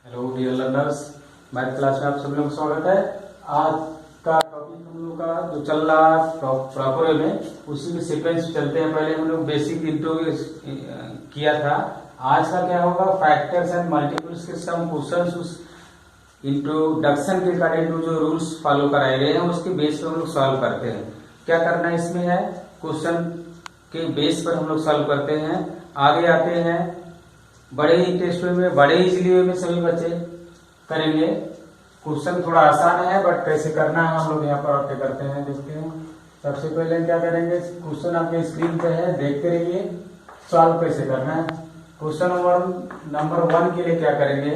Hello dear learners, math class में आप सब लोग स्वागत है। आज का टॉपिक हम लोग का जो चल रहा प्रॉपर वे में उसी में सीक्वेंस चलते हैं। पहले हम लोग बेसिक इंट्रो किया था। आज का क्या होगा, फैक्टर्स एंड मल्टीपल्स के सम क्वेश्चंस उस इंट्रोडक्शन के अकॉर्डिंग जो रूल्स फॉलो कराए गए हैं उसके बेस पर हम लोग सॉल्व करते हैं। क्या करना है इसमें है, क्वेश्चन के बेस पर हम लोग सॉल्व करते हैं। आगे आते हैं बड़े ही टेस्ट में, बड़े इजीली वे में सभी बच्चे करेंगे। क्वेश्चन थोड़ा आसान है बट कैसे करना है हम लोग यहाँ पर आपके करते हैं, देखते हैं। सबसे पहले क्या करेंगे, क्वेश्चन आपके स्क्रीन पे है, देखते रहिए सॉल्व कैसे करना है। क्वेश्चन नंबर 1 के लिए क्या करेंगे,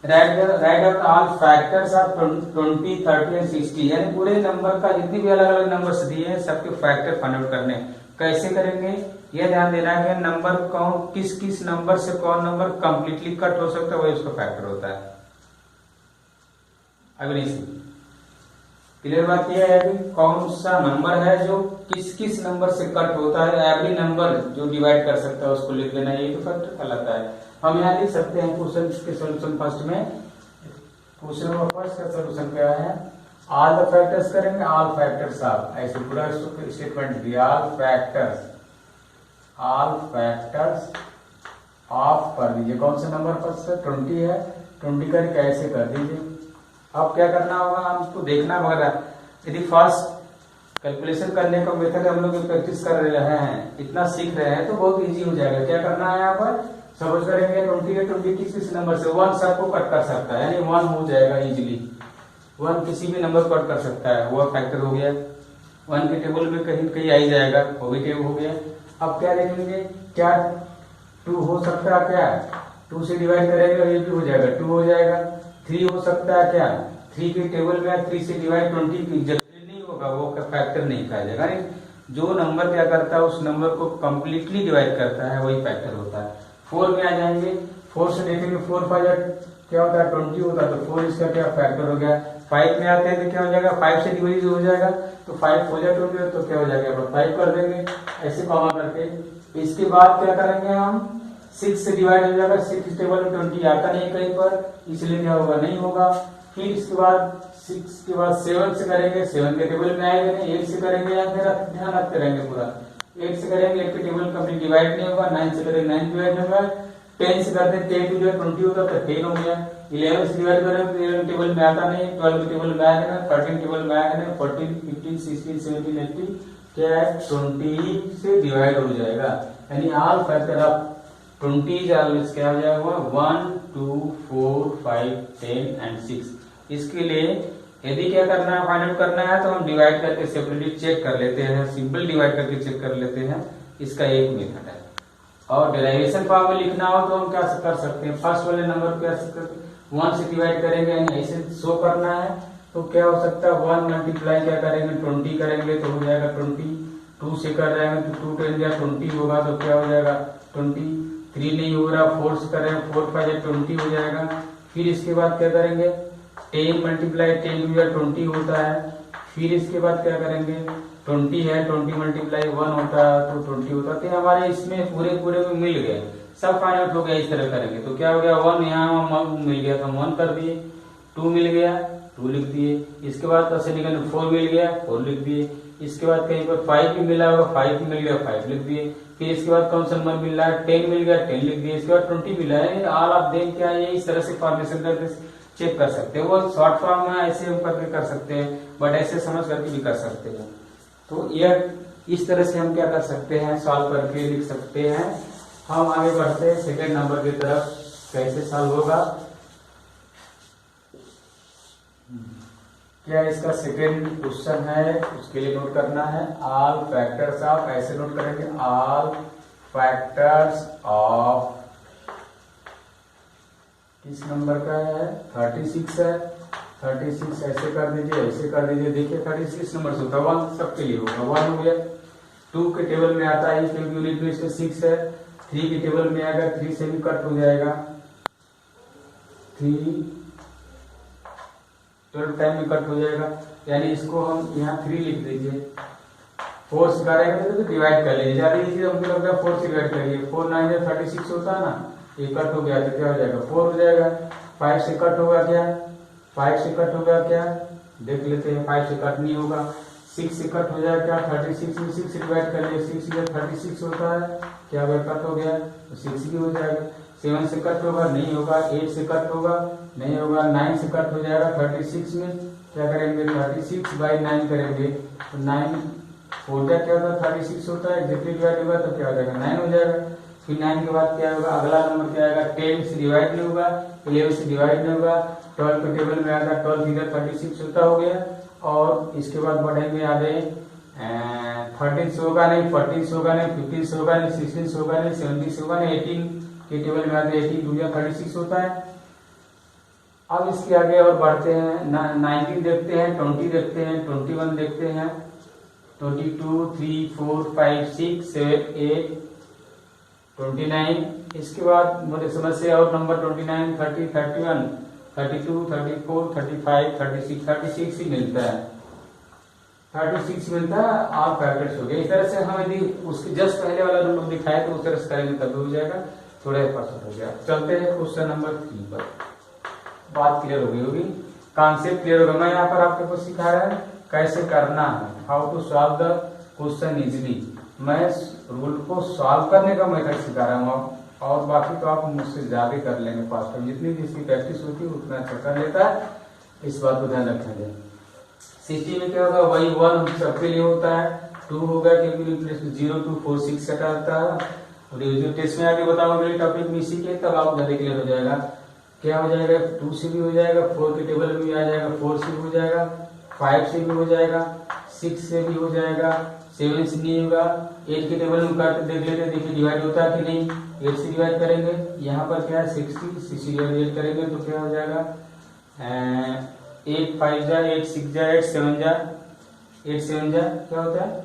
right out all factors of 20, 30 and 60, यानी पूरे नंबर का जितनी भी अलग अलग नंबर्स दिए हैं सबके फैक्टर फाइंड आउट करने। कैसे करेंगे यह ध्यान देना है कि नंबर कौन किस किस नंबर से कौन नंबर कंप्लीटली कट हो सकता है, वही उसका फैक्टर होता है। अभी नहीं क्लियर बात यह है कि कौन सा नंबर है जो किस किस नंबर से कट होता है, एवरी नंबर जो डिवाइड कर सकता है उसको लिख देना, ये तो फैक्टर कहलाता है। हम यहाँ लिख सकते हैं क्वेश्चन के सोल्यूशन फर्स्ट में। क्वेश्चन नंबर फर्स्ट का सोल्यूशन क्या है, ऑल द फैक्टर्स करेंगे, ऑल फैक्टर्स ऑफ, ऐसे पूरा स्टेटमेंट दिया, ऑल फैक्टर्स ऑफ कर दीजिए। कौन सा नंबर फर्स्ट है, 20 है, 20 करके ऐसे कर दीजिए। अब क्या करना होगा, हमको देखना होगा यदि फर्स्ट कैलकुलेशन करने का मेथड हम लोग प्रैक्टिस कर रहे हैं, इतना सीख रहे हैं तो बहुत इजी हो जाएगा। क्या करना है यहाँ पर, सपोज करेंगे 20 है, 20 किस नंबर से 1 सबको कट कर सकता है, यानी 1 हो जाएगा इजीली। 1 किसी भी नंबर कट कर सकता है, वो फैक्टर हो गया। 1 के टेबल में कहीं कहीं आ ही जाएगा, वो भी टेबल हो गया। अब क्या देखेंगे, क्या 2 हो सकता है, क्या 2 से डिवाइड करेंगे ये भी हो जाएगा, 2 हो जाएगा। 3 हो सकता है, क्या 3 के टेबल में 3 से डिवाइड 20 नहीं होगा, वो फैक्टर नहीं कहा जाएगा। जो नंबर क्या करता है उस नंबर को कंप्लीटली डिवाइड करता है वही फैक्टर होता है। 4 में आ जाएंगे, 4 से देखेंगे 4 5 क्या होता है, 20 होता है, तो 4 इसका क्या फैक्टर हो गया। 5 में आते हैं तो क्या हो जाएगा, 5 से डिवाइड हो जाएगा, तो 5 हो जाए 20 तो क्या हो जाएगा, 5 कर देंगे ऐसे कॉमा करके। इसके बाद क्या करेंगे हम, 6 से डिवाइड हो जाएगा, 6 टेबल में 20 आता नहीं कहीं पर, इसलिए क्या होगा, नहीं होगा। फिर इसके बाद 6 के बाद 7 से करेंगे, 7 के टेबल में आएगा नहीं, 8 से करेंगे, या फिर ध्यान रखते रहेंगे पूरा 8 से करेंगे, 8 के टेबल कभी डिवाइड नहीं होगा। 9 से करेंगे 9 डिवाइड होगा। 10 से करते हैं 10 डिवाइड 20 होता है, 10 हो गया। 11 से डिवाइड करें तो 11 टेबल में आता नहीं, 12 के टेबल में आएगा, 13 टेबल में आएगा नहीं, 14 15 16 17 18 क्या है 20 से डिवाइड हो जाएगा। यानी ऑल फैक्टर ऑफ 20 क्या हो जाएगा, 1 2 4 5 10 एंड 6। इसके लिए यदि क्या करना है, फाइंड आउट करना है तो हम डिवाइड करके सेपरेटली चेक कर लेते हैं, सिंपल डिवाइड करके चेक कर लेते हैं, इसका एक मेथड है। और डेरिवेशन फॉर्म में लिखना हो तो हम क्या कर सकते हैं, फर्स्ट वाले नंबर को क्या सकते हैं 1 से डिवाइड करेंगे, यानी ऐसे शो करना है तो क्या हो सकता है 1 मल्टीप्लाई क्या करेंगे 20 करेंगे तो हो जाएगा 20। 2 से कर रहे हैं तो 2 10 या 20 होगा तो क्या हो जाएगा 20। 3 नहीं हो रहा, 4 से करें 4 5 या 20 हो जाएगा। फिर इसके बाद क्या करेंगे 10 मल्टीप्लाई 10 या 20 होता है। फिर इसके बाद क्या करेंगे 20 है, 20 मल्टीप्लाई 1 होता है तो 20 होता है। तो हमारे इसमें पूरे में मिल गए, सब फाइंड आउट हो गया। इस तरह करेंगे तो क्या हो गया 1 यहाँ मिल गया तो 1 कर दिए, 2 मिल गया 2 लिख दिए। इसके बाद ऐसे निकल 4 मिल गया 4 लिख दिए। इसके बाद कहीं पर 5 भी मिला होगा, 5 मिल गया 5 लिख दिए। फिर इसके बाद कौन सा नंबर मिल रहा है 10 मिल गया 10 लिख दिए। इसके बाद 20 मिला है, ऑल आप देख क्या ये इस तरह से फॉर्मेशन करके चेक कर सकते हैं। वो शॉर्ट फॉर्म में ऐसे करके कर सकते हैं, बट ऐसे समझ करके भी कर सकते हैं। तो यह इस तरह से हम क्या कर सकते हैं, सॉल्व करके लिख सकते हैं। हम आगे बढ़ते हैं सेकेंड नंबर की तरफ, कैसे सॉल्व होगा। क्या इसका सेकेंड क्वेश्चन है, उसके लिए नोट करना है ऑल फैक्टर्स ऑफ, ऐसे नोट करेंगे ऑल फैक्टर्स ऑफ, किस नंबर का है 36 है, 36 ऐसे कर दीजिए ऐसे कर दीजिए। देखिए 36 नंबर से होता है 1 सबके लिए होगा, 1 हो गया। 2 के टेबल में आता है क्योंकि यूनिट में इसमें 6 है। 3 के टेबल में आएगा, 3 से भी कट हो जाएगा, 3 12 टाइम में कट हो जाएगा, यानी इसको हम यहाँ 3 लिख दीजिए। 4 से करेंगे तो डिवाइड कर लीजिए, ज्यादा इजी हमको लगता है 4 से डिवाइड करिए। 4 9 36 होता है ना, ये कट हो गया तो क्या हो जाएगा 4 हो जाएगा। 5 से कट होगा क्या, 5 से कट होगा क्या, देख लेते हैं। 5 से कट नहीं होगा। 6 से कट हो जाएगा क्या, 36 में 6 से डिवाइड कर लिया, 6 या 36 होता है, क्या हुआ, कट हो गया तो 6 भी हो जाएगा। 7 से कट होगा, नहीं होगा। 8 से कट होगा, नहीं होगा। 9 से कट हो जाएगा, 36 में क्या करेंगे, 36/9 करेंगे तो 9 4 क्या होता है, 36 होता है, जितने डिवाइड होगा तो क्या हो जाएगा, 9 हो जाएगा। फिर 9 के बाद क्या होगा, अगला नंबर क्या आएगा, 10 से डिवाइड नहीं होगा, 11 से डिवाइड नहीं होगा, 12 के टेबल में आएगा, 12 इधर 36 होता हो गया। और इसके बाद बढ़ेंगे आगे, 13 से होगा नहीं, 14 से होगा नहीं, 15 से होगा नहीं, 16 से होगा नहीं, 17 से होगा नहीं, 18 के टेबल में आते 18 दूजा 36 होता है। अब इसके आगे और बढ़ते हैं, 19 देखते हैं, 20 देखते हैं, 21 देखते हैं, 22, 3, 4, 5, 6, 7, 8, 29। इसके बाद मुझे समझ से और नंबर 29, 30, 31, 32, 34, 35, 36, 36 ही मिलता है, 36 मिलता है। और फैक्टर्स हो गए। इस तरह से हम यदि उसके जस्ट पहले वाला नंबर दिखाए तो उस तरह से करेंगे तभी हो जाएगा, थोड़ा परसेंट हो गया। चलते हैं क्वेश्चन नंबर 3 पर। बात क्लियर हो गई होगी, कॉन्सेप्ट क्लियर होगा। मैं यहाँ पर आपको सिखा रहा है कैसे करना है, how to solve the question easily. मैं रूल को सॉल्व करने का मेथड सिखा रहा हूँ, और बाकी तो आप मुझसे ज्यादा कर लेंगे पास्ट में, जितनी जिसकी प्रैक्टिस होती है उतना अच्छा कर लेता है। इस बात को ध्यान रखेंगे। 60 में क्या होगा, वही 1 सबके लिए होता है, 2 होगा क्योंकि 0 2 4 6 कटा आता है। और ये जो टेस्ट में आगे बताऊंगा मेरे टॉपिक में इसी के, तब आप ज्यादा क्लियर हो जाएगा। क्या हो जाएगा, 2 से भी हो जाएगा, 4 के टेबल में भी आ जाएगा, 4 से भी हो जाएगा, 5 से भी हो जाएगा, 6 से भी हो जाएगा, 7 से नहीं होगा। 8 के टेबल में काट देख लेते, देखिए डिवाइड होता है कि नहीं, 8 से डिवाइड करेंगे। यहाँ पर क्या है 60 से डिवाइड करेंगे तो क्या हो जाएगा, 8 5 जा 8 6 जा 8 7 जा 8 7 जा क्या होता है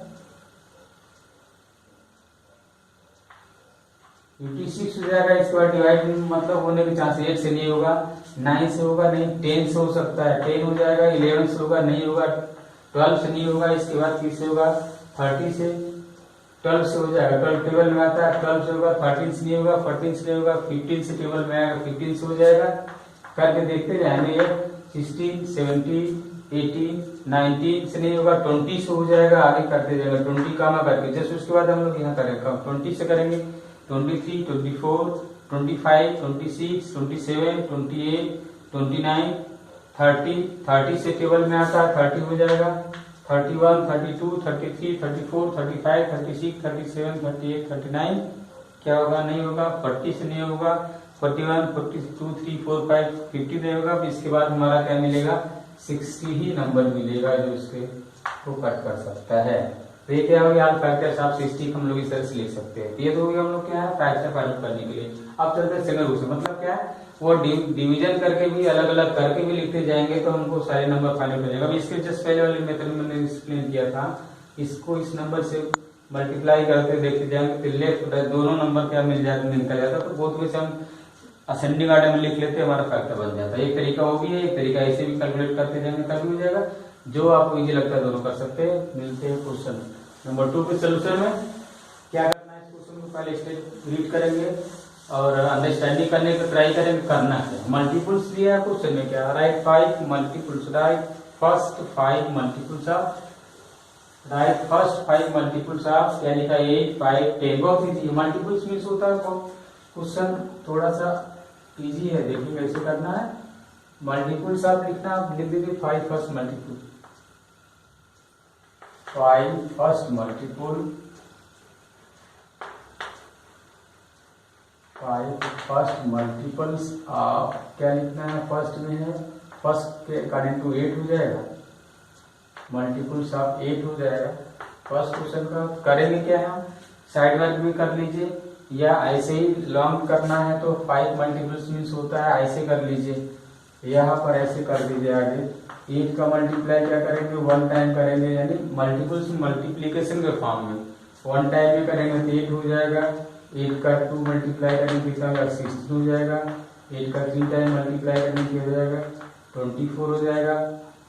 56 हो जाएगा। इसके बाद डिवाइड मतलब होने के चांस 8 से नहीं होगा, 9 से होगा नहीं, 10 से हो सकता है, 10 हो जाएगा, 11 से होगा नहीं होगा, 12 से नहीं होगा। इसके बाद किससे होगा, 30 से 12 से हो जाएगा, 12 टेबल में आता है, 12 से होगा, 13 से नहीं होगा, 14 से नहीं होगा, 15 से टेबल में आएगा, 15 से हो जाएगा। करके देखते जाएंगे, 16 17 18 19 से नहीं होगा, 20 से हो जाएगा, आगे करते जाएगा 20 कामा करके। जैसे उसके बाद हम लोग यहाँ करेंगे 20 से करेंगे, 23 24 25 26 27 28 29 30 30 से टेबल में आता है, 30 हो जाएगा, 31 32 33 34 35 36 37 38 39 क्या होगा, नहीं होगा। 40 से नहीं होगा, 41 42 3 4 5 50 नहीं होगा। इसके बाद हमारा क्या मिलेगा, 60 ही नंबर मिलेगा जो इसके को कट कर सकता है। तो ये क्या हो गया, फैक्टर्स ऑफ 60 हम लोग इस तरह से लिख सकते हैं। ये तो हो गया हम लोग क्या है फैक्टर फाइंड करने के लिए। अब चलते हैं सेकंड रूल से, मतलब क्या है वो डिवीजन करके भी अलग अलग करके भी लिखते जाएंगे तो हमको सारे नंबर फाइंड हो जाएगा। अब इसके जस्ट पहले वाले मेथड में मैंने एक्सप्लेन किया था, इसको इस नंबर से मल्टीप्लाई करते देखते जाएंगे तो लेफ्ट दोनों नंबर क्या मिल जाता निकल जाता। तो बहुत वैसे हम असेंडिंग आर्डर में लिख लेते, हमारा फैक्टर बन जाता है। एक तरीका वो भी है, एक तरीका ऐसे भी कैलकुलेट करते जाएंगे तभी हो जाएगा। जो आपको इजी लगता है दोनों कर सकते हैं। मिलते हैं क्वेश्चन नंबर 2 के सोल्यूशन में। क्या करना है, इस क्वेश्चन को पहले स्टेप रीड करेंगे और अंडरस्टैंडिंग करने का ट्राई करेंगे। करना है मल्टीपल्स दिया है क्वेश्चन में, क्या right 5 multiples, right first 5 multiples of, right first 5 multiples of, यानी का 8 5 10। बहुत इजी मल्टीपल्स मीन्स होता है क्वेश्चन थोड़ा सा इजी है, देखिए कैसे करना है। मल्टीपल्स ऑफ लिखना, आप लिख दीजिए 5 first multiple, 5 first multiple, 5 first multiples of, क्या लिखना है फर्स्ट में है, फर्स्ट के अकॉर्डिंग टू 8 हो जाएगा, मल्टीपल्स ऑफ 8 हो जाएगा। फर्स्ट क्वेश्चन का करेंगे क्या है, साइड वर्क भी कर लीजिए या ऐसे ही लॉन्ग करना है तो 5 मल्टीपल्स मीन्स होता है ऐसे कर लीजिए, यहाँ पर ऐसे कर दीजिए। आगे 8 का मल्टीप्लाई क्या करेंगे, 1 टाइम करेंगे, यानी मल्टीपल्स मल्टीप्लीकेशन के फॉर्म में 1 टाइम में करेंगे तो 8 हो जाएगा। 8 का 2 मल्टीप्लाई करेंगे कितना होगा, 16 हो जाएगा। 8 का 3 टाइम मल्टीप्लाई करेंगे हो जाएगा 24 हो जाएगा।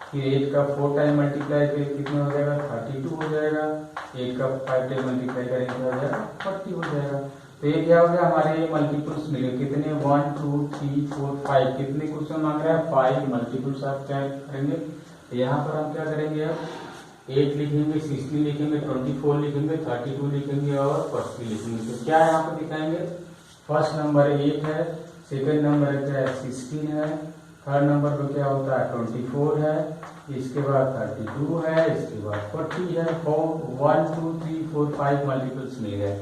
फिर 8 का 4 टाइम मल्टीप्लाई करेंगे कितना हो जाएगा, 32 हो जाएगा। 8 का 5 टाइम मल्टीप्लाई करेंगे हो जाएगा 40 हो जाएगा। तो ये क्या हो गया, हमारे मल्टीपल्स मिले कितने 1 2 3 4 5, कितने क्वेश्चन मांग रहा है 5 मल्टीपल्स आप क्या करेंगे, तो यहाँ पर हम क्या करेंगे, अब 8 लिखेंगे, 16 लिखेंगे, 24 लिखेंगे, 32 लिखेंगे और 40 लिखेंगे। तो क्या यहाँ पर दिखाएंगे, फर्स्ट नंबर 8 है, सेकेंड नंबर क्या है 16 है, थर्ड नंबर पर क्या होता है 24 है, इसके बाद 32 है, इसके बाद 40 है। 1 2 3 4 5 मल्टीपल्स मिल गए।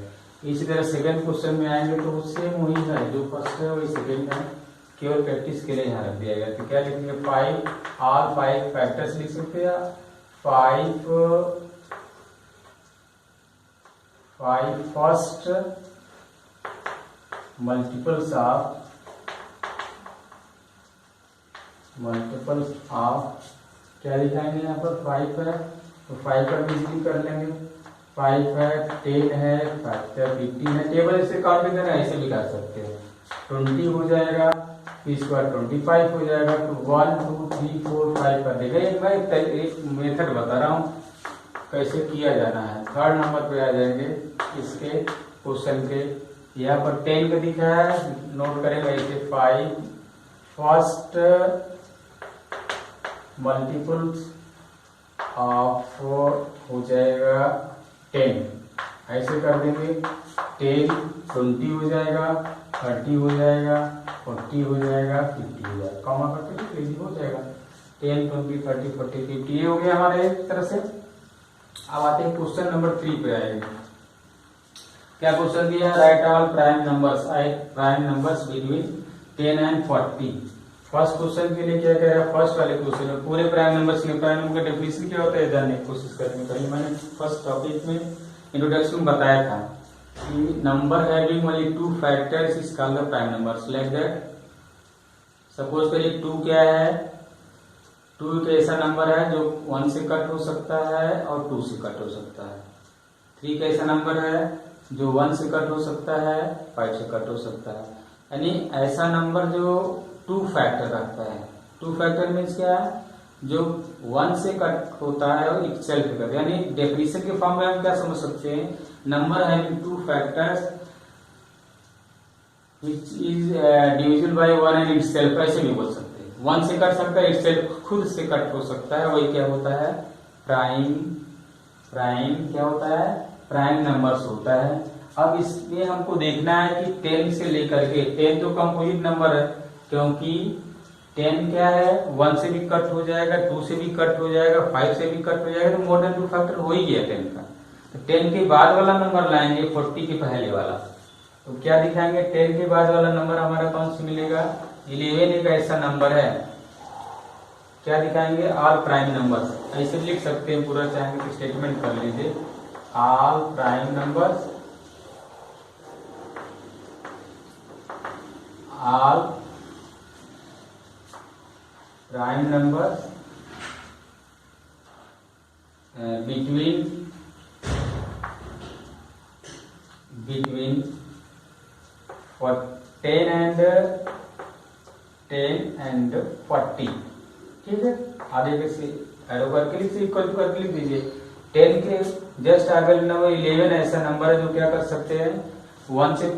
इसी तरह सेकंड क्वेश्चन में आएंगे तो सेम वही है, जो फर्स्ट है वही सेकंड है, केवल प्रैक्टिस के लिए यहाँ रख दिया गया। तो क्या लिखेंगे 5 ऑल 5 फैक्टर्स लिख सकते हैं, 5 फर्स्ट मल्टीपल्स ऑफ क्या दिखाएंगे, यहाँ पर 5 है तो 5 पर इजीली कर लेंगे, 5 है, 10 है, 15 है, टेबल से काउंटिंग करना ऐसे भी कर सकते हैं, 20 हो जाएगा, इसके बाद 25 हो जाएगा। तो 1 2 3 4 5 कर देगा। मैं एक मेथड बता रहा हूँ कैसे किया जाना है। थर्ड नंबर पे आ जाएंगे इसके क्वेश्चन के, यहाँ पर 10 का दिखा है, नोट करेंगे ऐसे 5 फर्स्ट मल्टीपल्स ऑफ हो जाएगा 10, ऐसे कर देंगे, 10 20 हो जाएगा, 30 हो जाएगा, 40 हो जाएगा, 50 हो जाएगा, कॉमा करके इजी हो जाएगा। 10 20 30 40 50 ये हो गया हमारे एक तरह से। अब आते हैं क्वेश्चन नंबर 3 पे आएंगे। क्या क्वेश्चन दिया है, right all prime numbers between 10 and 40। First question के लिए क्या कह रहा है, फर्स्ट वाले क्वेश्चन में पूरे प्राइम नंबर्स के प्राइम नंबर का डेफिनेशन क्या होता है जानने की कोशिश करेंगे। पहले मैंने फर्स्ट टॉपिक में इंट्रोडक्शन में बताया था कि number having only 2 factors is called the prime numbers. Like that suppose करिए 2 क्या है, 2 एक ऐसा नंबर है जो 1 से कट हो सकता है और 2 से कट हो सकता है। 3 कैसा नंबर है जो 1 से कट हो सकता है, 5 से कट हो सकता है। यानी ऐसा नंबर जो 2 फैक्टर रखता है। 2 फैक्टर मीन्स क्या है, जो 1 से कट होता है और एक सेल्फ कट, यानी डेफिनेशन के फॉर्म में हम क्या समझ सकते हैं, number having 2 factors which is divisible by 1 and itself, ऐसे भी बोल सकते हैं। 1 से कट सकता है, इटसेल्फ खुद से कट हो सकता है, वही क्या होता है प्राइम क्या होता है, प्राइम नंबर्स होता है। अब इसमें हमको देखना है कि 10 से लेकर के 10 तो कंपोजिट नंबर है, क्योंकि 10 क्या है 1 से भी कट हो जाएगा, 2 से भी कट हो जाएगा, 5 से भी कट हो जाएगा, तो मोर देन 2 फैक्टर हो ही गया 10 का। तो 10 के बाद वाला नंबर लाएंगे 40 के पहले वाला, तो क्या दिखाएंगे 10 के बाद वाला नंबर हमारा कौन सा मिलेगा, 11 एक ऐसा नंबर है, क्या दिखाएंगे ऑल प्राइम नंबर्स, ऐसे लिख सकते हैं पूरा, चाहेंगे तो स्टेटमेंट कर लीजिए, all prime numbers, all prime numbers between 10 and 40। ठीक है, आगे से एरो करके लिख इक्वल करके लिख दीजिए। 10 के जस्ट आगे नंबर 11 ऐसा नंबर है जो क्या कर सकते हैं 1 से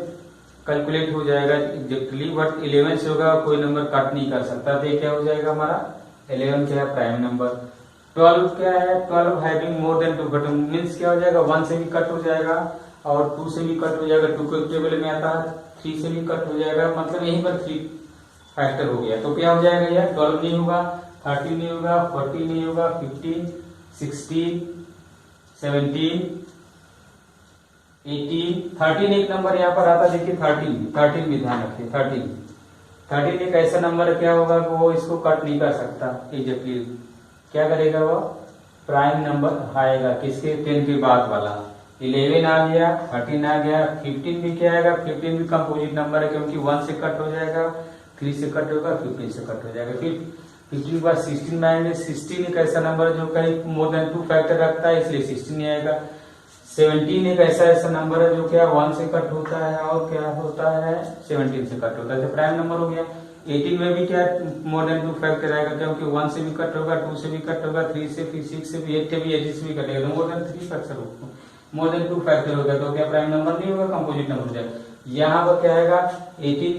कैलकुलेट हो जाएगा एग्जैक्टली, बट 11 से होगा कोई नंबर कट नहीं कर सकता, तो ये क्या हो जाएगा हमारा 11 क्या है प्राइम नंबर। 12 क्या है, 12 having more than 2 cut means क्या हो जाएगा 1 से भी कट हो जाएगा और 2 से भी कट हो जाएगा, 2 को टेबल में आता है, 3 से भी कट हो जाएगा, मतलब यहीं पर 3 फैक्टर हो गया। तो क्या हो जाएगा यार 12 नहीं होगा, 13 नहीं होगा, 40 नहीं होगा, 15 16 17 18 13 एक नंबर यहाँ पर आता है, देखिए 13 भी ध्यान रखिए। 13 एक ऐसा नंबर क्या होगा कि वो इसको कट नहीं कर सकता एग्जैक्टली, क्या करेगा वो प्राइम नंबर आएगा किसके 10 के बाद वाला। 11 आ गया, 13 आ गया, 15 भी क्या आएगा, 15 भी कंपोजिट नंबर है क्योंकि 1 से कट हो जाएगा, 3 से कट होगा, 15 से कट हो जाएगा। फिर 15 के बाद 16 में आएंगे, 16 एक ऐसा नंबर जो कहीं मोर देन 2 फैक्टर रखता है इसलिए 16 नहीं आएगा। 17 एक ऐसा नंबर है जो क्या 1 से कट होता है और क्या होता है 17 से कट होता है, तो प्राइम नंबर हो गया। 18 में भी क्या मोर देन 2 फैक्टर आएगा क्योंकि 1 से भी कट होगा, 2 से भी कट होगा, 3 से, फिर 6 से भी, 8 से भी, 8 से भी कटेगा, तो मोर देन 3 फैक्टर होगा, मोर देन 2 फैक्टर होगा, तो क्या प्राइम नंबर नहीं होगा, कंपोजिट नंबर हो जाएगा। यहाँ पर क्या आएगा 18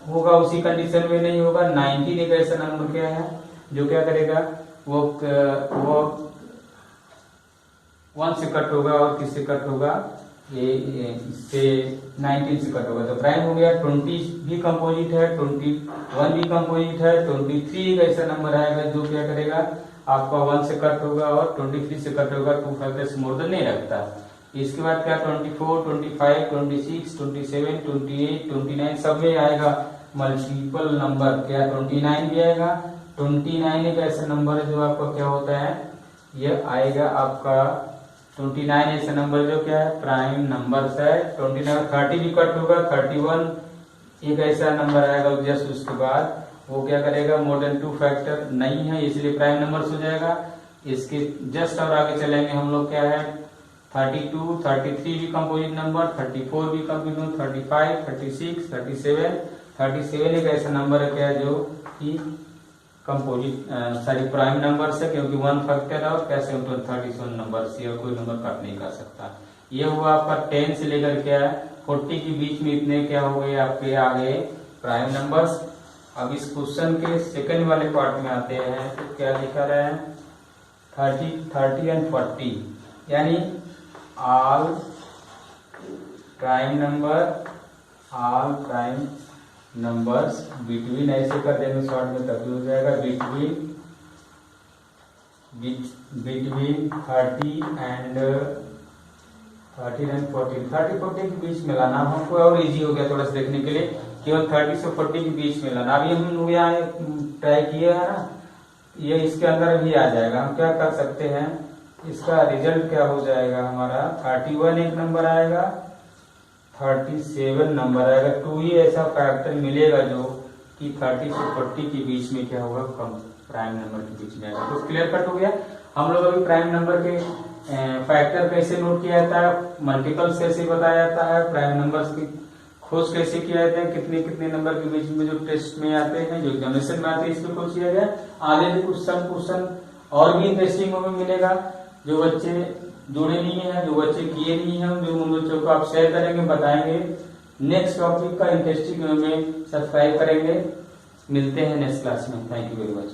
होगा, उसी कंडीशन में नहीं होगा। 19 एक ऐसा नंबर क्या है जो क्या करेगा, वो 1 से कट होगा और किससे कट होगा, ये इससे 19 से कट होगा। तो प्राइम हो गया। 20 भी कंपोजिट है, 21 भी कंपोजिट है, 23 एक ऐसा नंबर आएगा जो क्या करेगा, आपका 1 से कट होगा और 23 से कट होगा। 2 फैक्टर्स मोर देन नहीं रखता। इसके बाद क्या 24, 25, 26, 27, 28, 29 सब में आएगा मल्टीपल नंबर। क्या 29 भी आएगा। 29 एक ऐसा नंबर है जो आपका क्या होता है, ये आएगा आपका 29 ऐसा नंबर जो क्या है प्राइम नंबर है। 29 30 भी कट होगा। 31 एक ऐसा नंबर आएगा जस्ट उसके बाद वो क्या करेगा, मोर देन 2 फैक्टर नहीं है इसलिए प्राइम नंबर हो जाएगा। इसके जस्ट और आगे चलेंगे हम लोग, क्या है 32, 33 भी कंपोजिट नंबर, 34 भी कंपोजिट नंबर, 35, 36, 37 एक ऐसा नंबर है क्या जो कि कंपोजिट सॉरी प्राइम नंबर से, क्योंकि 1 फैक्टर और क्या 37 नंबर से कोई नंबर कट नहीं कर सकता। ये हुआ आपका 10 से लेकर क्या 40 के बीच में इतने क्या हो गए आपके आगे प्राइम नंबर्स। अब इस क्वेश्चन के सेकंड वाले पार्ट में आते हैं तो क्या लिखा रहा है 30 एंड 40, यानी ऑल प्राइम नंबर्स बिटवीन, ऐसे कर देंगे शॉर्ट में तभी हो जाएगा, बिटवीन 30 एंड 40 के बीच में लाना। हमको और इजी हो गया थोड़ा सा देखने के लिए, केवल 30 से 40 के बीच में लाना। अभी हम लोग यहाँ ट्राई किए है ना, ये इसके अंदर भी आ जाएगा। हम क्या कर सकते हैं, इसका रिजल्ट क्या हो जाएगा हमारा 31 एक नंबर आएगा, 37 नंबर आएगा। 2 ही ऐसा फैक्टर मिलेगा जो कि 30 से 40 के बीच में क्या होगा, कम प्राइम नंबर के बीच में आएगा। तो क्लियर कट हो गया। हम लोग अभी प्राइम नंबर के फैक्टर कैसे नोट किया जाता है, मल्टीपल्स कैसे बताया जाता है, प्राइम नंबर्स की खोज कैसे किया जाता है, कितने कितने नंबर के बीच में जो टेस्ट में आते हैं, जो एग्जामिनेशन में आते हैं, इसको खोज किया गया। आगे भी क्वेश्चन और भी इंटरेस्टिंग हमें मिलेगा, जो बच्चे जुड़े नहीं है, जो बच्चे किए नहीं है, जो उन बच्चों को आप शेयर करेंगे, बताएंगे। नेक्स्ट टॉपिक का इंटरेस्टिंग में सब्सक्राइब करेंगे। मिलते हैं नेक्स्ट क्लास में। Thank you very much.